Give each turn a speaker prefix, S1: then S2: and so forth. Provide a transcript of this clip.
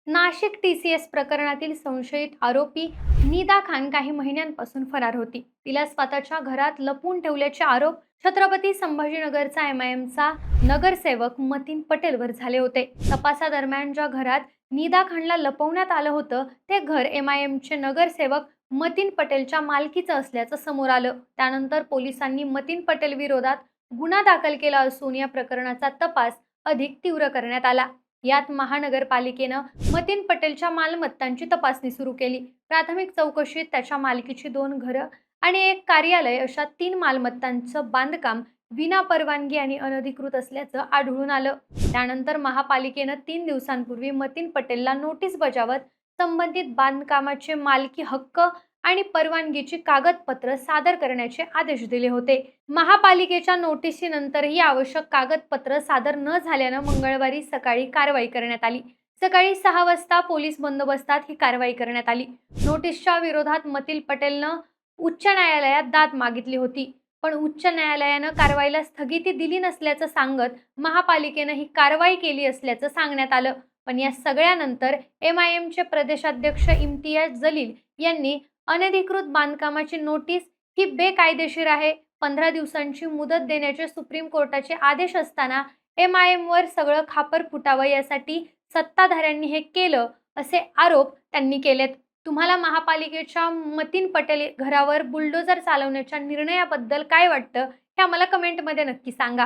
S1: Nashik TCS प्रकरणातील संशयित आरोपी निदा खान काही महिन्यांपासून फरार होती. तिला स्वतःच्या घरात लपवून ठेवल्याचे आरोप छत्रपती संभाजीनगरचा एमआयएमचा नगरसेवक मतीन पटेलवर झाले होते. तपासादरम्यान ज्या घरात निदा खानला लपवण्यात आलं होतं ते घर एमआयएमचे नगरसेवक मतीन पटेलच्या मालकीचं असल्याचं समोर आलं. त्यानंतर पोलिसांनी मतीन पटेल विरोधात गुन्हा दाखल केला असून या प्रकरणाचा तपास अधिक तीव्र करण्यात आला. यात महानगरपालिकेनं मतीन पटेलच्या मालमत्तांची तपासणी सुरू केली. प्राथमिक चौकशीत त्याच्या मालकीची 2 घरं आणि 1 कार्यालय अशा 3 मालमत्तांचं बांधकाम विनापरवानगी आणि अनधिकृत असल्याचं आढळून आलं. त्यानंतर महापालिकेनं 3 दिवसांपूर्वी मतीन पटेलला नोटीस बजावत संबंधित बांधकामाचे मालकी हक्क आणि परवानगीची कागदपत्र सादर करण्याचे आदेश दिले होते. महापालिकेच्या नोटीसीनंतरही आवश्यक कागदपत्र सादर न झाल्यानं मंगळवारी सकाळी कारवाई करण्यात आली. सकाळी 6 वाजता पोलीस बंदोबस्तात ही कारवाई करण्यात आली. नोटीसच्या विरोधात मतीन पटेलनं उच्च न्यायालयात दाद मागितली होती. पण उच्च न्यायालयानं कारवाईला स्थगिती दिली नसल्याचं सांगत महापालिकेनं ही कारवाई केली असल्याचं सांगण्यात आलं. पण या सगळ्यानंतर एमआयएमचे प्रदेशाध्यक्ष इम्तियाज जलील यांनी अनधिकृत बांधकामाची नोटीस ही बेकायदेशीर आहे, 15 दिवसांची मुदत देण्याचे सुप्रीम कोर्टाचे आदेश असताना एमआयएमवर सगळं खापर फुटावं यासाठी सत्ताधाऱ्यांनी हे केलं असे आरोप त्यांनी केलेत. तुम्हाला महापालिकेच्या मतीन पटेल घरावर बुलडोझर चालवण्याच्या निर्णयाबद्दल काय वाटतं हे आम्हाला कमेंटमध्ये नक्की सांगा.